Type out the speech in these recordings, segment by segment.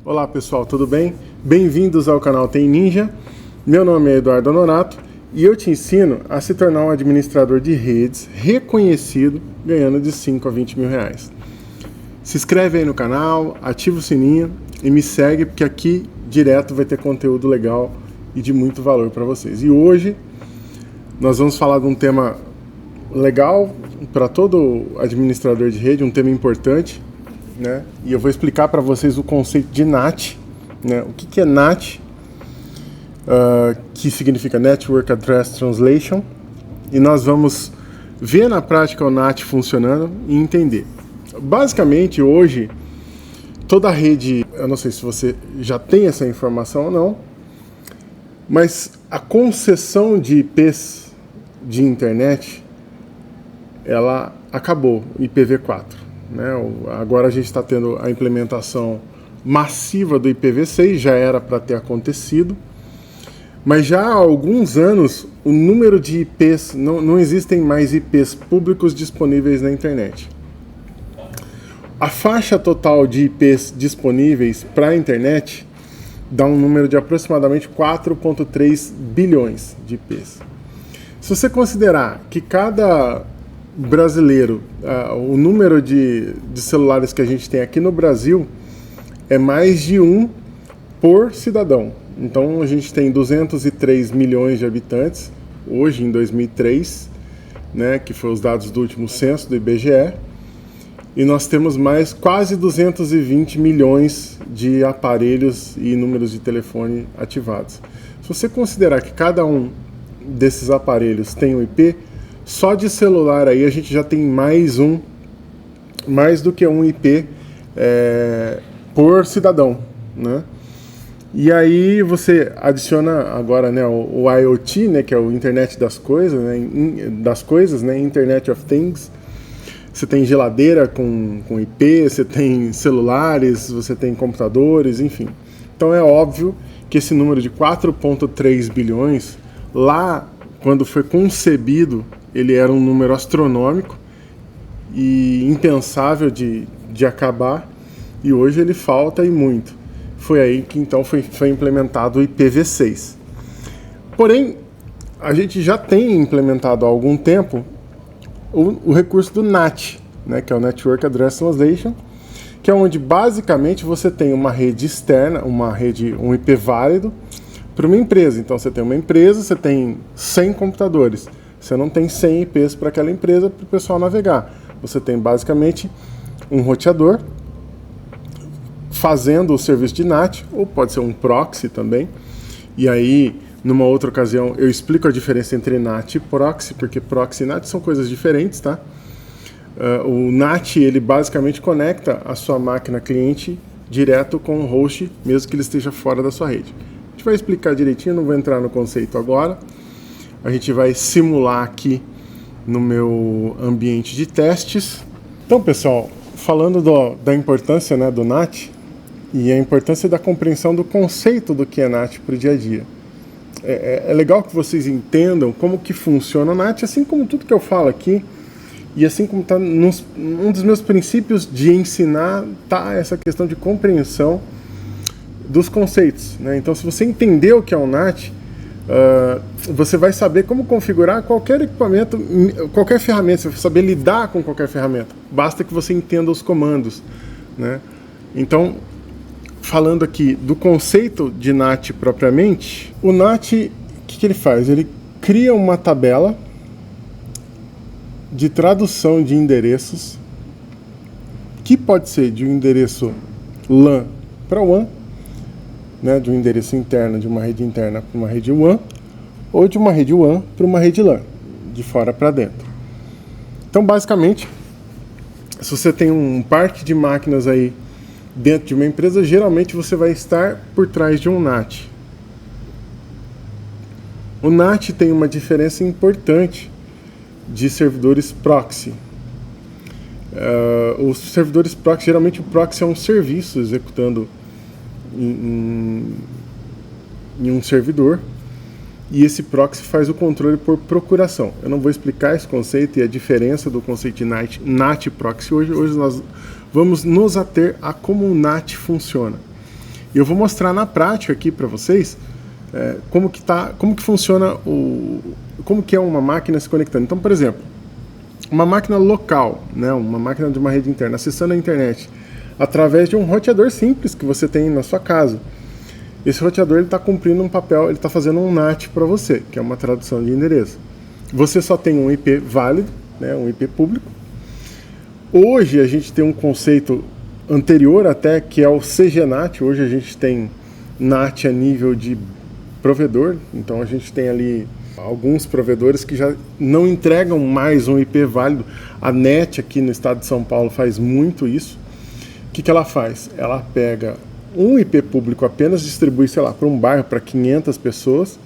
Olá pessoal, tudo bem? Bem-vindos ao canal Tem Ninja. Meu nome é Eduardo Honorato e eu te ensino a se tornar um administrador de redes reconhecido ganhando de 5 a 20 mil reais. Se inscreve aí no canal, ativa o sininho e me segue porque aqui direto vai ter conteúdo legal e de muito valor para vocês. E hoje nós vamos falar de um tema legal para todo administrador de rede, um tema importante, né? E eu vou explicar para vocês o conceito de NAT, né? O que é NAT, que significa Network Address Translation, e nós vamos ver na prática o NAT funcionando e entender. Basicamente, hoje, toda rede, eu não sei se você já tem essa informação ou não, mas a concessão de IPs de internet, ela acabou, IPv4. Né? Agora a gente está tendo a implementação massiva do IPv6, já era para ter acontecido, mas já há alguns anos o número de IPs, não existem mais IPs públicos disponíveis na internet. A faixa total de IPs disponíveis para a internet dá um número de aproximadamente 4,3 bilhões de IPs. Se você considerar que cada brasileiro, o número de celulares que a gente tem aqui no Brasil é mais de um por cidadão. Então a gente tem 203 milhões de habitantes, hoje em 2003, né, que foi os dados do último censo do IBGE, e nós temos mais quase 220 milhões de aparelhos e números de telefone ativados. Se você considerar que cada um desses aparelhos tem um IP, só de celular aí a gente já tem mais do que um IP por cidadão, né? E aí você adiciona agora, né, o IoT, né, que é o Internet das Coisas, né, Internet of Things. Você tem geladeira com IP, você tem celulares, você tem computadores, enfim. Então é óbvio que esse número de 4,3 bilhões, lá quando foi concebido, ele era um número astronômico e impensável de acabar, e hoje ele falta e muito. Foi aí que então foi implementado o IPv6. Porém, a gente já tem implementado há algum tempo o recurso do NAT, né, que é o Network Address Translation, que é onde basicamente você tem uma rede externa, um IP válido para uma empresa. Então você tem uma empresa, você tem 100 computadores. Você não tem 100 IPs para aquela empresa para o pessoal navegar. Você tem basicamente um roteador fazendo o serviço de NAT, ou pode ser um proxy também. E aí, numa outra ocasião, eu explico a diferença entre NAT e proxy, porque proxy e NAT são coisas diferentes, tá? O NAT, ele basicamente conecta a sua máquina cliente direto com o host, mesmo que ele esteja fora da sua rede. A gente vai explicar direitinho, não vou entrar no conceito agora. A gente vai simular aqui no meu ambiente de testes. Então, pessoal, falando da importância, né, do NAT e a importância da compreensão do conceito do que é NAT para o dia a dia. É legal que vocês entendam como que funciona o NAT, assim como tudo que eu falo aqui, e assim como está um dos meus princípios de ensinar, tá essa questão de compreensão dos conceitos, né? Então, se você entender o que é o NAT, você vai saber como configurar qualquer equipamento, qualquer ferramenta, você vai saber lidar com qualquer ferramenta. Basta que você entenda os comandos, né? Então, falando aqui do conceito de NAT propriamente, o NAT, o que ele faz? Ele cria uma tabela de tradução de endereços, que pode ser de um endereço LAN para WAN, né, de um endereço interno de uma rede interna para uma rede WAN, ou de uma rede WAN para uma rede LAN, de fora para dentro. Então, basicamente, se você tem um parque de máquinas aí dentro de uma empresa, geralmente você vai estar por trás de um NAT. O NAT tem uma diferença importante de servidores proxy. Os servidores proxy, geralmente o proxy é um serviço executando em um servidor, e esse proxy faz o controle por procuração. Eu não vou explicar esse conceito e a diferença do conceito de NAT e proxy hoje nós vamos nos ater a como o NAT funciona. E eu vou mostrar na prática aqui para vocês como que funciona como que é uma máquina se conectando. Então, por exemplo, uma máquina local, né, uma máquina de uma rede interna, acessando a internet através de um roteador simples que você tem na sua casa. Esse roteador está cumprindo um papel, ele está fazendo um NAT para você, que é uma tradução de endereço. Você só tem um IP válido, né, um IP público. Hoje a gente tem um conceito anterior até, que é o CGNAT. Hoje a gente tem NAT a nível de provedor, então a gente tem ali alguns provedores que já não entregam mais um IP válido. A NET aqui no estado de São Paulo faz muito isso. O que ela faz? Ela pega um IP público, apenas distribui, sei lá, para um bairro, para 500 pessoas,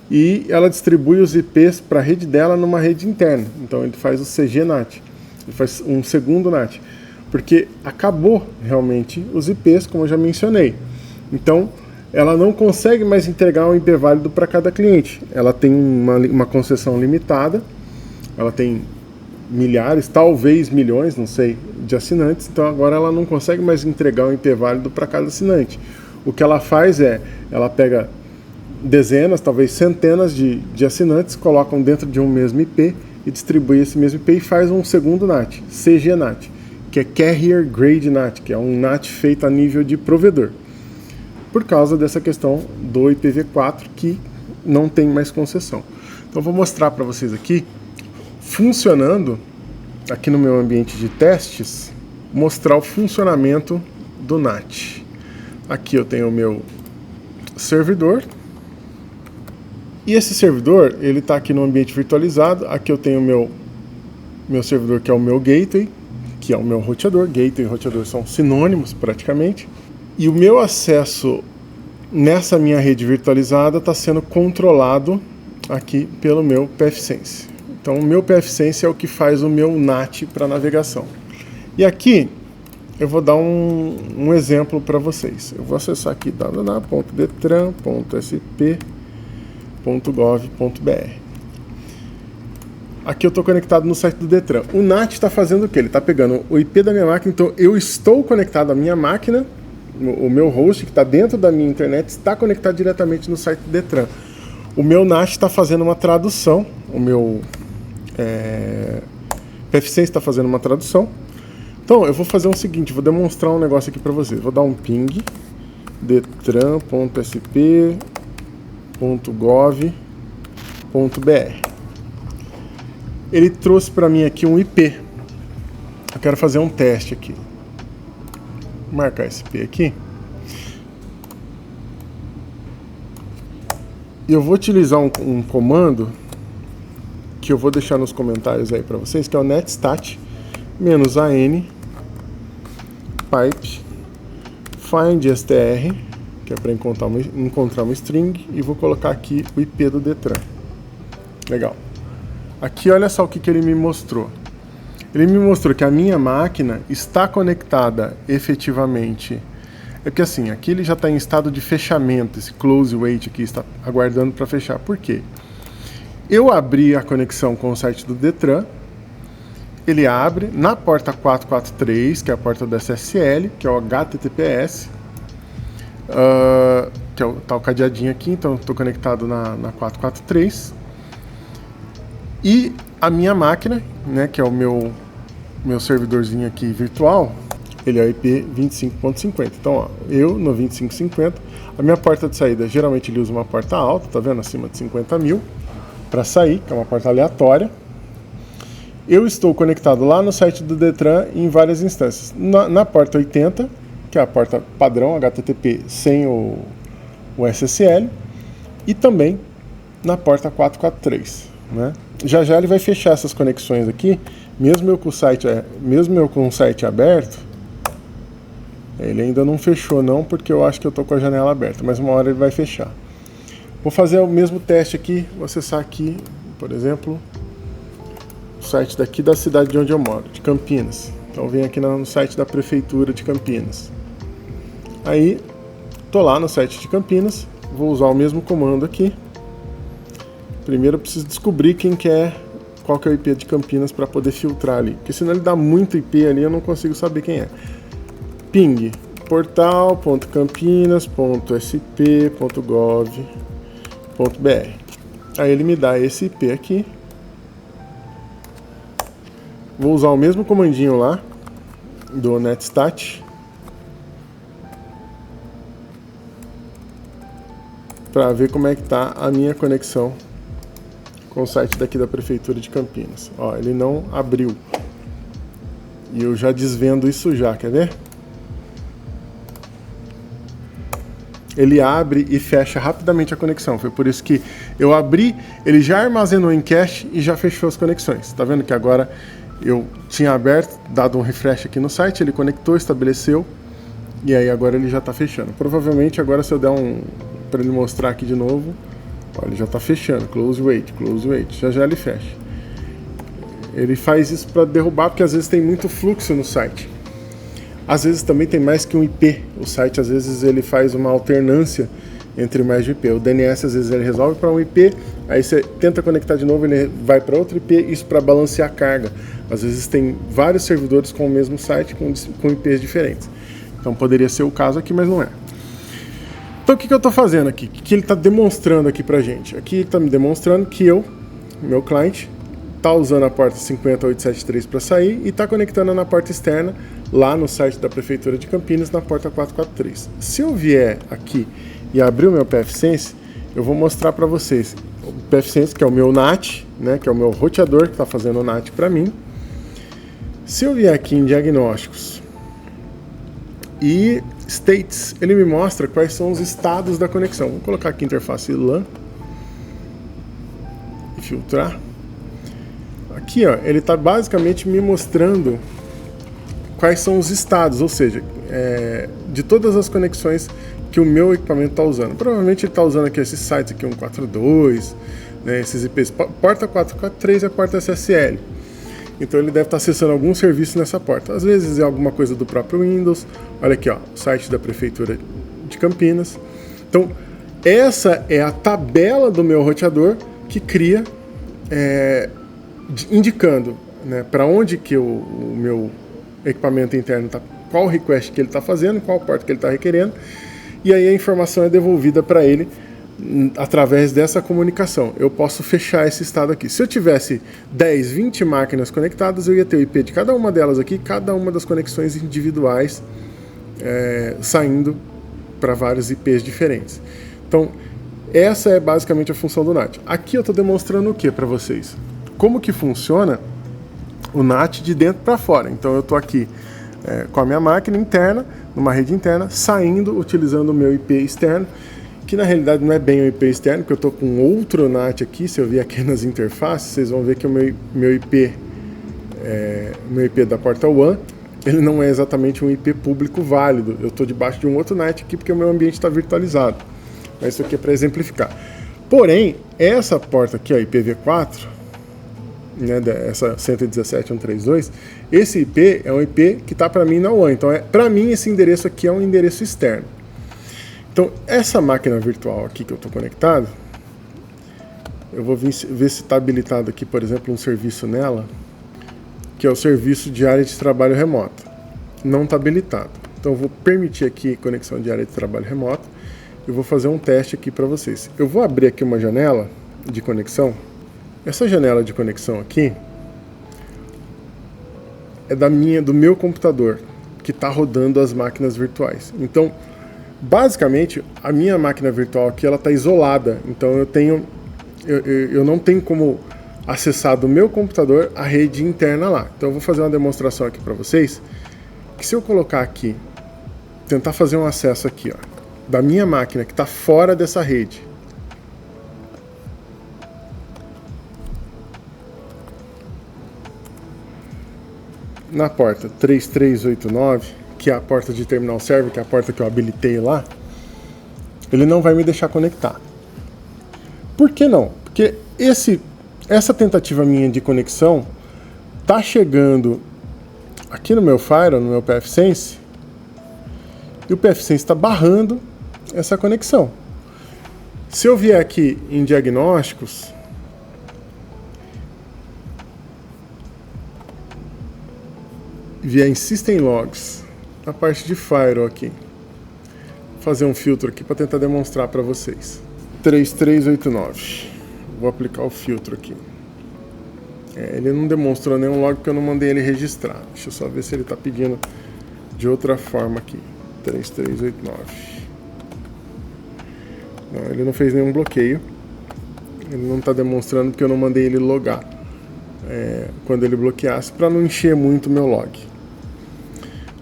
e ela distribui os IPs para a rede dela numa rede interna. Então ele faz o CGNAT, ele faz um segundo NAT, porque acabou realmente os IPs, como eu já mencionei. Então ela não consegue mais entregar um IP válido para cada cliente. Ela tem uma concessão limitada, ela tem milhares, talvez milhões, não sei, de assinantes, então agora ela não consegue mais entregar um IP válido para cada assinante. O que ela faz ela pega dezenas, talvez centenas de assinantes, colocam dentro de um mesmo IP e distribui esse mesmo IP e faz um segundo NAT, CGNAT, que é Carrier Grade NAT, que é um NAT feito a nível de provedor, por causa dessa questão do IPv4 que não tem mais concessão. Então vou mostrar para vocês aqui, funcionando aqui no meu ambiente de testes, mostrar o funcionamento do NAT. Aqui eu tenho o meu servidor, e esse servidor ele está aqui no ambiente virtualizado. Aqui eu tenho o meu servidor, que é o meu gateway, que é o meu roteador. Gateway e roteador são sinônimos praticamente. E o meu acesso nessa minha rede virtualizada está sendo controlado aqui pelo meu pfSense. Então o meu pfSense é o que faz o meu NAT para navegação. E aqui eu vou dar um exemplo para vocês. Eu vou acessar aqui www.detran.sp.gov.br. Aqui eu estou conectado no site do Detran. O NAT está fazendo o quê? Ele está pegando o IP da minha máquina, então eu estou conectado à minha máquina, o meu host que está dentro da minha internet está conectado diretamente no site do Detran. O meu NAT está fazendo uma tradução, o meu pfSense está fazendo uma tradução. Então eu vou fazer o seguinte, vou demonstrar um negócio aqui para vocês. Vou dar um ping detran.sp.gov.br. Ele trouxe para mim aqui um IP. Eu quero fazer um teste aqui. Vou marcar esse IP aqui. E eu vou utilizar um comando que eu vou deixar nos comentários aí para vocês, que é o netstat -an pipe find str, que é para encontrar uma string, e vou colocar aqui o IP do Detran. Legal. Aqui olha só o que ele me mostrou. Ele me mostrou que a minha máquina está conectada efetivamente. É porque assim, aqui ele já está em estado de fechamento, esse close wait aqui está aguardando para fechar. Por quê? Eu abri a conexão com o site do Detran, ele abre na porta 443, que é a porta do SSL, que é o HTTPS, que está o cadeadinho aqui, então estou conectado na 443. E a minha máquina, né, que é o meu servidorzinho aqui virtual, ele é o IP 25.50. Então, ó, eu no 2550, a minha porta de saída, geralmente ele usa uma porta alta, tá vendo? Acima de 50.000, para sair, que é uma porta aleatória. Eu estou conectado lá no site do Detran em várias instâncias. Na porta 80, que é a porta padrão HTTP sem o SSL, e também na porta 443, né? Já ele vai fechar essas conexões aqui, mesmo eu com o site aberto. Ele ainda não fechou não, porque eu acho que eu estou com a janela aberta, mas uma hora ele vai fechar. Vou fazer o mesmo teste aqui, vou acessar aqui, por exemplo, o site daqui da cidade de onde eu moro, de Campinas. Então vem aqui no site da prefeitura de Campinas. Aí, tô lá no site de Campinas, vou usar o mesmo comando aqui. Primeiro eu preciso descobrir qual que é o IP de Campinas para poder filtrar ali, porque senão ele dá muito IP ali, eu não consigo saber quem é. Ping portal.campinas.sp.gov.br. Aí ele me dá esse IP aqui. Vou usar o mesmo comandinho lá do netstat para ver como é que tá a minha conexão com o site daqui da Prefeitura de Campinas. Ó, ele não abriu. E eu já desvendo isso já, quer ver? Ele abre e fecha rapidamente a conexão. Foi por isso que eu abri, ele já armazenou em cache e já fechou as conexões. Tá vendo que agora eu tinha aberto, dado um refresh aqui no site, ele conectou, estabeleceu, e aí agora ele já está fechando. Provavelmente agora se eu der para ele mostrar aqui de novo, ó, ele já está fechando, close wait, já ele fecha. Ele faz isso para derrubar, porque às vezes tem muito fluxo no site. Às vezes também tem mais que um IP. O site às vezes ele faz uma alternância entre mais de IP. O DNS às vezes ele resolve para um IP, aí você tenta conectar de novo, ele vai para outro IP, isso para balancear a carga. Às vezes tem vários servidores com o mesmo site com IPs diferentes. Então poderia ser o caso aqui, mas não é. Então o que eu estou fazendo aqui? O que ele está demonstrando aqui para gente? Aqui ele está me demonstrando que meu cliente, está usando a porta 50873 para sair e está conectando na porta externa lá no site da Prefeitura de Campinas na porta 443. Se eu vier aqui e abrir o meu pfSense, eu vou mostrar para vocês o pfSense, que é o meu NAT, né, que é o meu roteador que está fazendo o NAT para mim. Se eu vier aqui em diagnósticos e states, ele me mostra quais são os estados da conexão. Vou colocar aqui interface LAN e filtrar. Aqui, ó, ele está basicamente me mostrando quais são os estados, ou seja, de todas as conexões que o meu equipamento está usando. Provavelmente ele está usando aqui esses sites aqui, 142, né, esses IPs, porta 443 e a porta SSL. Então ele deve estar acessando algum serviço nessa porta. Às vezes é alguma coisa do próprio Windows. Olha aqui, ó, o site da Prefeitura de Campinas. Então essa é a tabela do meu roteador que cria, indicando, né, para onde que o meu equipamento interno está, qual request que ele está fazendo, qual porta que ele está requerendo, e aí a informação é devolvida para ele através dessa comunicação. Eu posso fechar esse estado aqui. Se eu tivesse 10, 20 máquinas conectadas, eu ia ter o IP de cada uma delas aqui, cada uma das conexões individuais saindo para vários IPs diferentes. Então, essa é basicamente a função do NAT. Aqui eu estou demonstrando o que para vocês? Como que funciona o NAT de dentro para fora. Então eu estou aqui com a minha máquina interna, numa rede interna, saindo, utilizando o meu IP externo, que na realidade não é bem o IP externo, porque eu estou com outro NAT aqui. Se eu vir aqui nas interfaces, vocês vão ver que o meu IP da porta WAN, ele não é exatamente um IP público válido. Eu estou debaixo de um outro NAT aqui, porque o meu ambiente está virtualizado. Mas isso aqui é para exemplificar. Porém, essa porta aqui, ó, IPv4, né, essa 117.132, esse IP é um IP que está para mim na WAN. Então, para mim, esse endereço aqui é um endereço externo. Então, essa máquina virtual aqui que eu estou conectado, eu vou ver se está habilitado aqui, por exemplo, um serviço nela, que é o serviço de área de trabalho remoto. Não está habilitado. Então, eu vou permitir aqui conexão de área de trabalho remoto. Eu vou fazer um teste aqui para vocês. Eu vou abrir aqui uma janela de conexão. Essa janela de conexão aqui é do meu computador, que está rodando as máquinas virtuais. Então, basicamente, a minha máquina virtual aqui ela está isolada. Então, eu não tenho como acessar do meu computador a rede interna lá. Então, eu vou fazer uma demonstração aqui para vocês, que se eu colocar aqui, tentar fazer um acesso aqui, ó, da minha máquina que está fora dessa rede, na porta 3389, que é a porta de terminal server, que é a porta que eu habilitei lá, ele não vai me deixar conectar. Por que não? Porque essa tentativa minha de conexão tá chegando aqui no meu Firewall, no meu pfSense, e o pfSense está barrando essa conexão. Se eu vier aqui em diagnósticos, vier em System Logs a parte de Firewall aqui. Vou fazer um filtro aqui para tentar demonstrar para vocês. 3389. Vou aplicar o filtro aqui. Ele não demonstrou nenhum log porque eu não mandei ele registrar. Deixa eu só ver se ele está pedindo de outra forma aqui. 3389. Não, ele não fez nenhum bloqueio. Ele não está demonstrando porque eu não mandei ele logar quando ele bloqueasse, para não encher muito o meu log.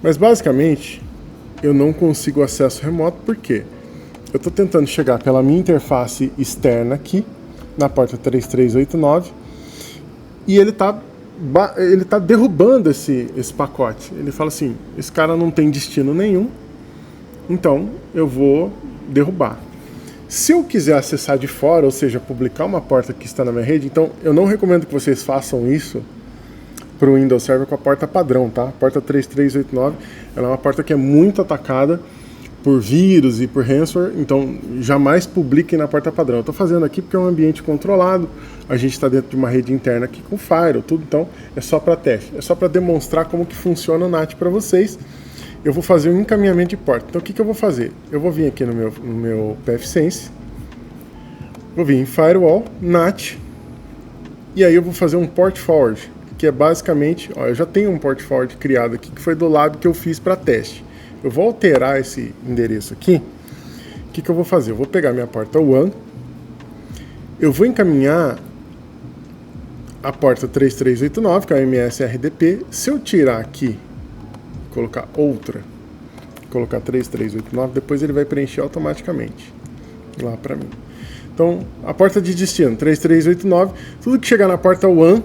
Mas basicamente eu não consigo acesso remoto porque eu estou tentando chegar pela minha interface externa aqui na porta 3389 e ele tá derrubando esse pacote. Ele fala assim: esse cara não tem destino nenhum, então eu vou derrubar. Se eu quiser acessar de fora, ou seja, publicar uma porta que está na minha rede, então eu não recomendo que vocês façam isso para o Windows Server com a porta padrão, tá? A porta 3389, ela é uma porta que é muito atacada por vírus e por ransomware, então jamais publiquem na porta padrão. Eu estou fazendo aqui porque é um ambiente controlado, a gente está dentro de uma rede interna aqui com Firewall, tudo, então é só para teste, é só para demonstrar como que funciona o NAT para vocês. Eu vou fazer um encaminhamento de porta. Então o que eu vou fazer? Eu vou vir aqui no meu pfSense, vou vir em Firewall, NAT, e aí eu vou fazer um port forward, que é basicamente, ó, eu já tenho um port forward criado aqui, que foi do lab que eu fiz para teste. Eu vou alterar esse endereço aqui. O que eu vou fazer? Eu vou pegar minha porta WAN, eu vou encaminhar a porta 3389, que é o MSRDP. Se eu tirar aqui, colocar outra, colocar 3389, depois ele vai preencher automaticamente lá para mim. Então, a porta de destino 3389, tudo que chegar na porta WAN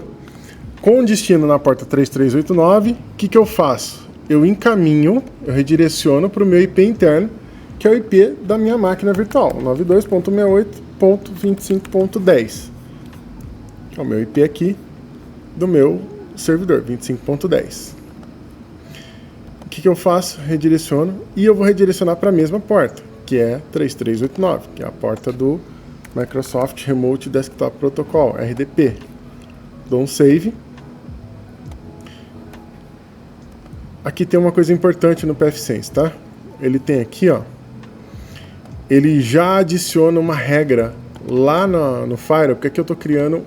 com destino na porta 3389, o que eu faço? Eu encaminho, eu redireciono para o meu IP interno, que é o IP da minha máquina virtual, 92.168.25.10. É o meu IP aqui do meu servidor, 25.10. O que eu faço? Redireciono, e eu vou redirecionar para a mesma porta, que é 3389, que é a porta do Microsoft Remote Desktop Protocol, RDP. Dou um save. Aqui tem uma coisa importante no pfSense, tá? Ele tem aqui, ó, ele já adiciona uma regra lá no Firewall, porque aqui eu estou criando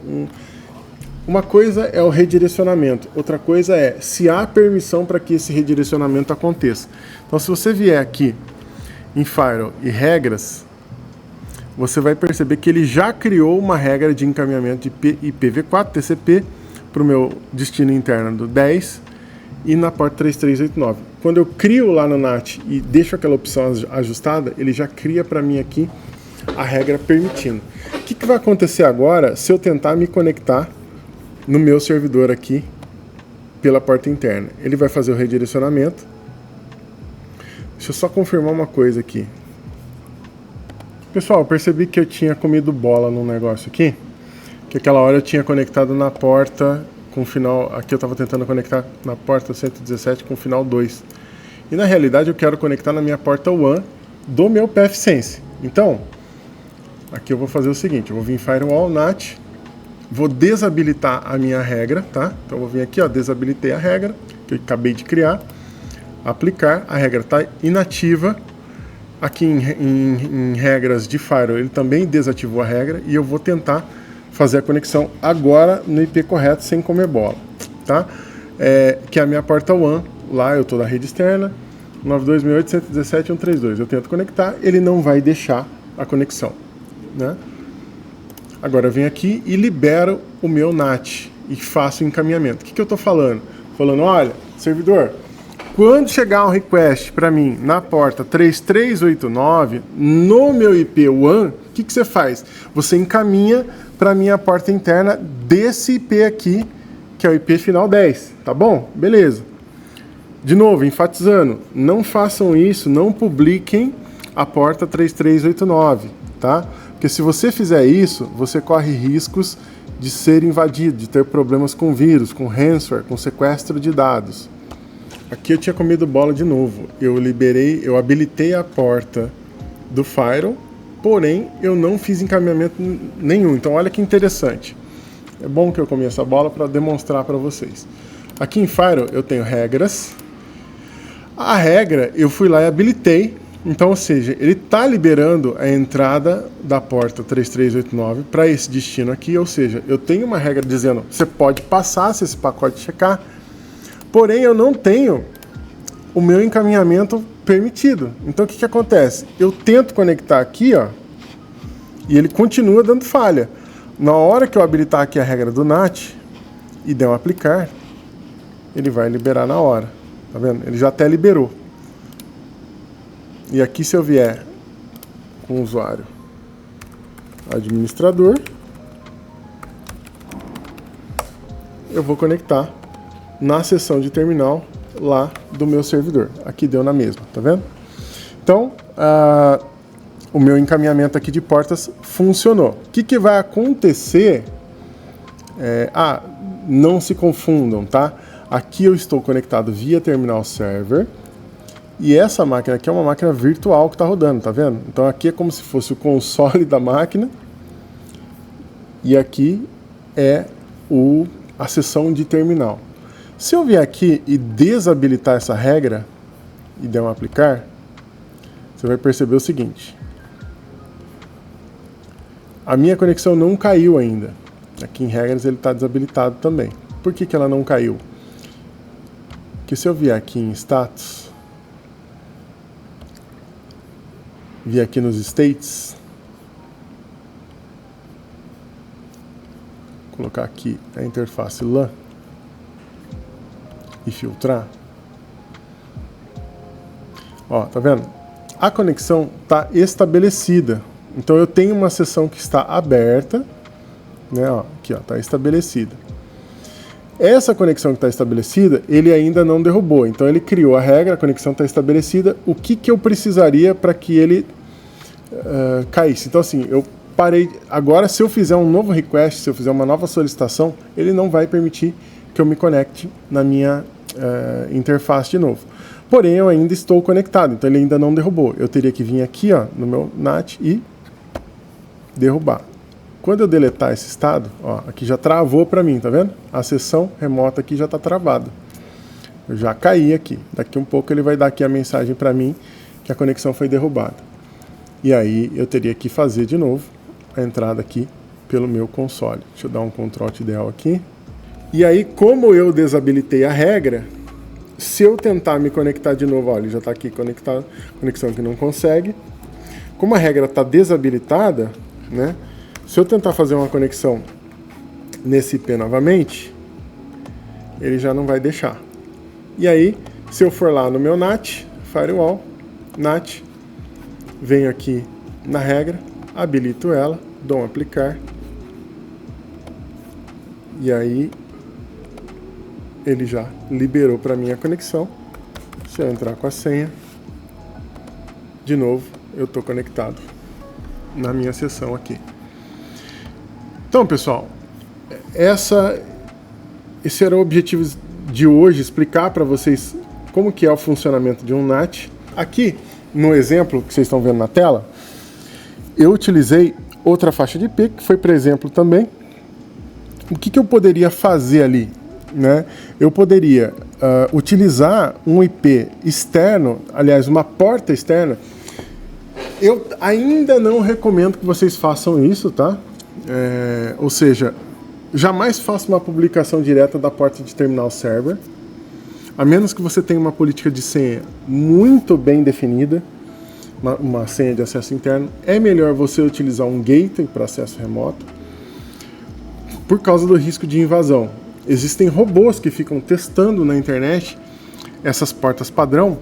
uma coisa é o redirecionamento, outra coisa é se há permissão para que esse redirecionamento aconteça. Então, se você vier aqui em Firewall e regras, você vai perceber que ele já criou uma regra de encaminhamento de IPv4 TCP para o meu destino interno do 10 e na porta 3389. Quando eu crio lá no NAT e deixo aquela opção ajustada, ele já cria para mim aqui a regra permitindo. O que vai acontecer agora se eu tentar me conectar no meu servidor aqui pela porta interna? Ele vai fazer o redirecionamento. Deixa eu só confirmar uma coisa aqui. Pessoal, eu percebi que eu tinha comido bola num negócio aqui, que aquela hora eu tinha conectado na porta com final, aqui eu estava tentando conectar na porta 117 com final 2. E na realidade eu quero conectar na minha porta WAN do meu pfSense. Então, aqui eu vou fazer o seguinte, eu vou vir em Firewall, NAT, vou desabilitar a minha regra, tá? Então eu vou vir aqui, ó, desabilitei a regra, que eu acabei de criar, aplicar, a regra está inativa. Aqui em regras de Firewall ele também desativou a regra e eu vou tentar fazer a conexão agora no IP correto sem comer bola, tá? Que é a minha porta WAN, lá eu estou na rede externa, 92.168.117.132. Eu tento conectar, ele não vai deixar a conexão, né? Agora eu venho aqui e libero o meu NAT e faço o encaminhamento. O que eu estou falando? Falando, olha, servidor, quando chegar um request para mim na porta 3389, no meu IP WAN, o que você faz? Você encaminha para a minha porta interna desse IP aqui, que é o IP final 10, tá bom? Beleza. De novo, enfatizando, não façam isso, não publiquem a porta 3389, tá? Porque se você fizer isso, você corre riscos de ser invadido, de ter problemas com vírus, com ransomware, com sequestro de dados. Aqui eu tinha comido bola de novo. Eu habilitei a porta do Firewall, porém eu não fiz encaminhamento nenhum. Então olha que interessante. É bom que eu comi essa bola para demonstrar para vocês. Aqui em Firewall eu tenho regras. A regra, eu fui lá e habilitei. Então, ou seja, ele está liberando a entrada da porta 3389 para esse destino aqui. Ou seja, eu tenho uma regra dizendo, você pode passar se esse pacote checar, porém eu não tenho o meu encaminhamento permitido. Então, o que acontece? Eu tento conectar aqui, ó, e ele continua dando falha. Na hora que eu habilitar aqui a regra do NAT e der um aplicar, ele vai liberar na hora. Tá vendo? Ele já até liberou. E aqui, se eu vier com o usuário administrador, eu vou conectar na seção de terminal lá do meu servidor. Aqui deu na mesma, tá vendo? Então, o meu encaminhamento aqui de portas funcionou. O que vai acontecer? Não se confundam, tá? Aqui eu estou conectado via terminal server. E essa máquina aqui é uma máquina virtual que está rodando, tá vendo? Então aqui é como se fosse o console da máquina. E aqui é a seção de terminal. Se eu vier aqui e desabilitar essa regra e der um aplicar, você vai perceber o seguinte. A minha conexão não caiu ainda. Aqui em regras ele está desabilitado também. Por que ela não caiu? Porque se eu vier aqui em status, vier aqui nos states, colocar aqui a interface LAN e filtrar, ó, tá vendo? A conexão está estabelecida. Então eu tenho uma seção que está aberta, né? Ó, aqui, ó, está estabelecida. Essa conexão que está estabelecida, ele ainda não derrubou. Então ele criou a regra, a conexão está estabelecida. O que eu precisaria para que ele caísse? Então assim, eu parei. Agora, se eu fizer um novo request, se eu fizer uma nova solicitação, ele não vai permitir que eu me conecte na minha interface de novo. Porém, eu ainda estou conectado, então ele ainda não derrubou. Eu teria que vir aqui, ó, no meu NAT e derrubar. Quando eu deletar esse estado, ó, aqui já travou para mim, tá vendo? A sessão remota aqui já está travada. Eu já caí aqui. Daqui um pouco ele vai dar aqui a mensagem para mim que a conexão foi derrubada. E aí eu teria que fazer de novo a entrada aqui pelo meu console. Deixa eu dar um Ctrl+Alt+Del aqui. E aí, como eu desabilitei a regra, se eu tentar me conectar de novo, olha, ele já está aqui conectado, conexão que não consegue. Como a regra está desabilitada, né? Se eu tentar fazer uma conexão nesse IP novamente, ele já não vai deixar. E aí, se eu for lá no meu NAT, Firewall, NAT, venho aqui na regra, habilito ela, dou um aplicar, e aí ele já liberou para mim a conexão. Se eu entrar com a senha, de novo, eu estou conectado na minha sessão aqui. Então, pessoal, esse era o objetivo de hoje, explicar para vocês como que é o funcionamento de um NAT. Aqui, no exemplo que vocês estão vendo na tela, eu utilizei outra faixa de IP, que foi para exemplo também. O que eu poderia fazer ali? Né? Eu poderia utilizar um IP externo, aliás, uma porta externa. Eu ainda não recomendo que vocês façam isso, tá? Ou seja, jamais faça uma publicação direta da porta de terminal server, a menos que você tenha uma política de senha muito bem definida, uma senha de acesso interno. É melhor você utilizar um gateway para acesso remoto, por causa do risco de invasão. Existem robôs que ficam testando na internet essas portas padrão,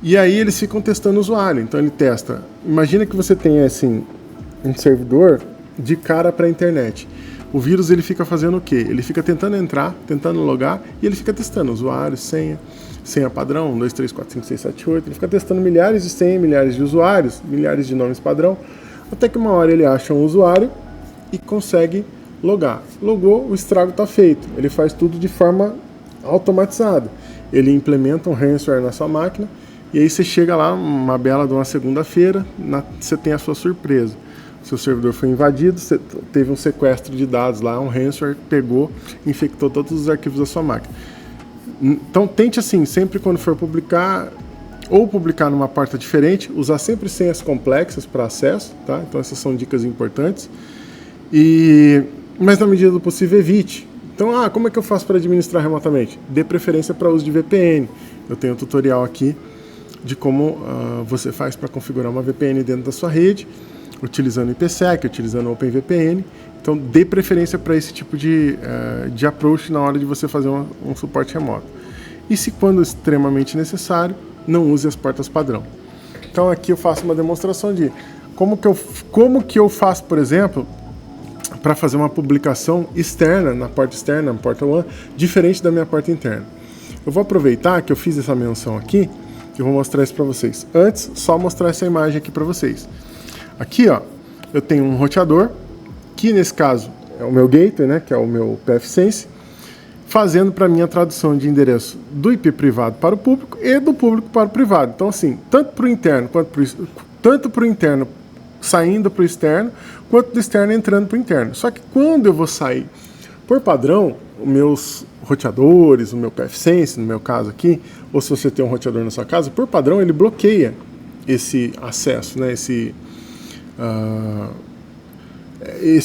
e aí eles ficam testando o usuário. Então ele testa. Imagina que você tenha assim, um servidor de cara para a internet. O vírus ele fica fazendo o quê? Ele fica tentando entrar, tentando logar, e ele fica testando usuário, senha padrão, 1, 2, 3, 4, 5, 6, 7, 8. Ele fica testando milhares de senhas, milhares de usuários, milhares de nomes padrão, até que uma hora ele acha um usuário e consegue logar. Logou, o estrago está feito. Ele faz tudo de forma automatizada. Ele implementa um ransomware na sua máquina, e aí você chega lá, uma bela de uma segunda-feira, você tem a sua surpresa. Seu servidor foi invadido, você teve um sequestro de dados lá, um ransomware pegou, infectou todos os arquivos da sua máquina. Então tente assim, sempre quando for publicar, ou publicar numa porta diferente, usar sempre senhas complexas para acesso, tá? Então essas são dicas importantes. Mas na medida do possível evite. Então, como é que eu faço para administrar remotamente? Dê preferência para uso de VPN. Eu tenho um tutorial aqui de como você faz para configurar uma VPN dentro da sua rede, utilizando o IPsec, utilizando o OpenVPN. Então, dê preferência para esse tipo de approach na hora de você fazer um suporte remoto. E se quando extremamente necessário, não use as portas padrão. Então, aqui eu faço uma demonstração de como que eu faço, por exemplo, para fazer uma publicação externa, na porta WAN, diferente da minha porta interna. Eu vou aproveitar que eu fiz essa menção aqui, e vou mostrar isso para vocês. Antes, só mostrar essa imagem aqui para vocês. Aqui, ó, eu tenho um roteador, que nesse caso é o meu gateway, né, que é o meu pfSense, fazendo para mim a tradução de endereço do IP privado para o público e do público para o privado. Então, assim, tanto para o interno saindo para o externo, quanto do externo entrando para o interno. Só que quando eu vou sair, por padrão, os meus roteadores, o meu pfSense, no meu caso aqui, ou se você tem um roteador na sua casa, por padrão ele bloqueia esse acesso, né, esse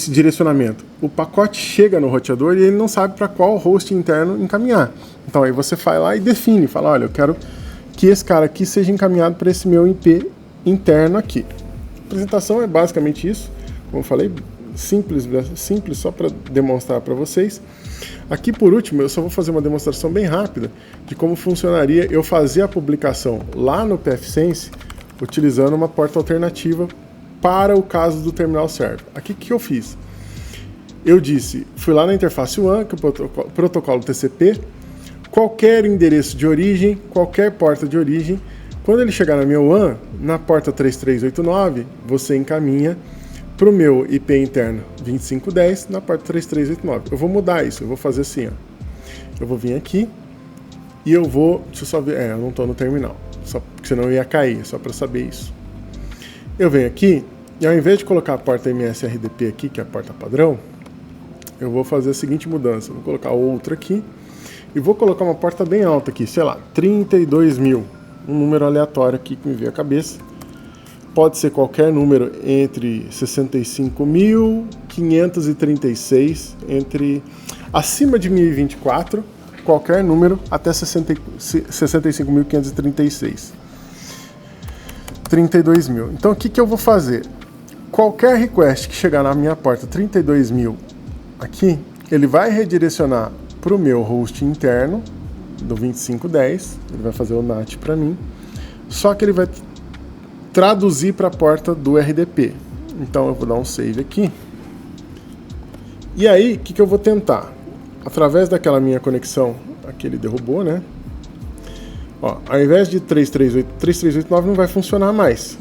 direcionamento. O pacote chega no roteador e ele não sabe para qual host interno encaminhar. Então aí você vai lá e define, fala, olha, eu quero que esse cara aqui seja encaminhado para esse meu IP interno aqui. A apresentação é basicamente isso, como eu falei, simples só para demonstrar para vocês. Aqui por último eu só vou fazer uma demonstração bem rápida de como funcionaria eu fazer a publicação lá no pfSense utilizando uma porta alternativa para o caso do terminal server. Aqui o que eu fiz? Eu fui lá na interface WAN, que é o protocolo TCP, qualquer endereço de origem, qualquer porta de origem, quando ele chegar na minha WAN, na porta 3389, você encaminha para o meu IP interno 2510 na porta 3389. Eu vou mudar isso, eu vou fazer assim, ó. Eu vou vir aqui e eu vou... Deixa eu só ver... eu não estou no terminal, só porque senão eu ia cair, só para saber isso. Eu venho aqui e ao invés de colocar a porta MSRDP aqui, que é a porta padrão, eu vou fazer a seguinte mudança. Eu vou colocar outra aqui e vou colocar uma porta bem alta aqui, sei lá, 32.000. Um número aleatório aqui que me veio à cabeça. Pode ser qualquer número entre 65.536, acima de 1024, qualquer número até 65.536. 32.000. Então o que eu vou fazer? Qualquer request que chegar na minha porta 32.000 aqui, ele vai redirecionar para o meu host interno do 2510, ele vai fazer o NAT para mim, só que ele vai traduzir para a porta do RDP. Então eu vou dar um save aqui. E aí, o que eu vou tentar? Através daquela minha conexão, aqui ele derrubou, né? Ó, ao invés de 3389 não vai funcionar mais,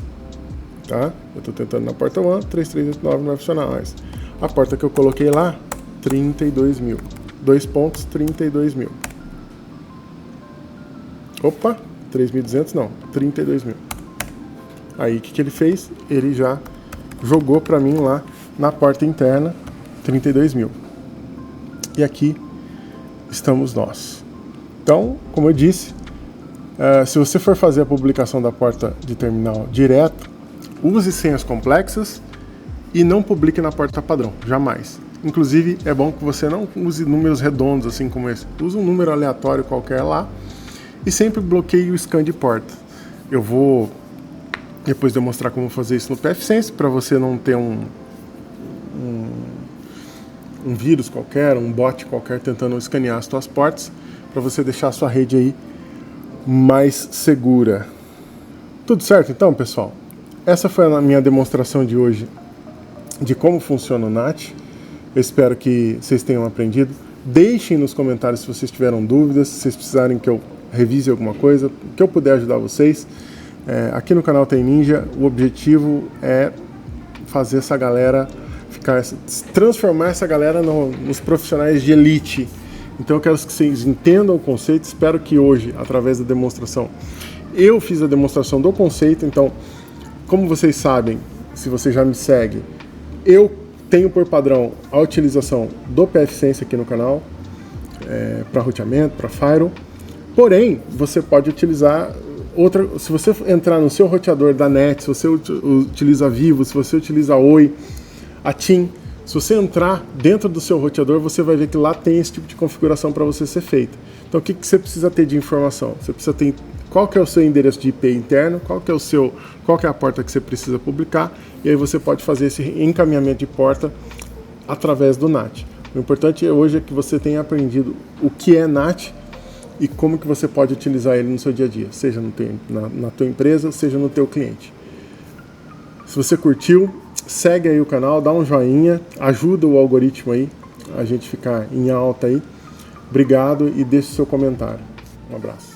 tá? Eu estou tentando na porta 1, 3389 não vai funcionar mais. A porta que eu coloquei lá, 32.000. 2.32.000. Opa, 3.200 não, 32.000. Aí o que ele fez? Ele já jogou para mim lá na porta interna 32.000. E aqui estamos nós. Então, como eu disse, se você for fazer a publicação da porta de terminal direto, use senhas complexas e não publique na porta padrão, jamais. Inclusive, é bom que você não use números redondos assim como esse. Use um número aleatório qualquer lá e sempre bloqueie o scan de porta. Eu vou depois demonstrar como fazer isso no pfSense para você não ter um vírus qualquer, um bot qualquer tentando escanear as suas portas, para você deixar a sua rede aí mais segura. Tudo certo então, pessoal? Essa foi a minha demonstração de hoje de como funciona o NAT. Eu espero que vocês tenham aprendido. Deixem nos comentários se vocês tiveram dúvidas, se vocês precisarem que eu revise alguma coisa, que eu puder ajudar vocês. Aqui no canal Tem Ninja, o objetivo é fazer essa galera transformar essa galera nos profissionais de elite. Então eu quero que vocês entendam o conceito. Espero que hoje, através da demonstração, eu fiz a demonstração do conceito. Então, como vocês sabem, se você já me segue, eu tenho por padrão a utilização do pfSense aqui no canal, para roteamento, para firewall. Porém, você pode utilizar se você entrar no seu roteador da NET, se você utiliza a Vivo, se você utiliza a Oi, a TIM, se você entrar dentro do seu roteador, você vai ver que lá tem esse tipo de configuração para você ser feita. Então, o que você precisa ter de informação? Você precisa ter qual que é o seu endereço de IP interno, qual que é a porta que você precisa publicar, e aí você pode fazer esse encaminhamento de porta através do NAT. O importante hoje é que você tenha aprendido o que é NAT e como que você pode utilizar ele no seu dia a dia, seja na tua empresa, seja no teu cliente. Se você curtiu, segue aí o canal, dá um joinha, ajuda o algoritmo aí, a gente ficar em alta aí. Obrigado e deixe seu comentário. Um abraço.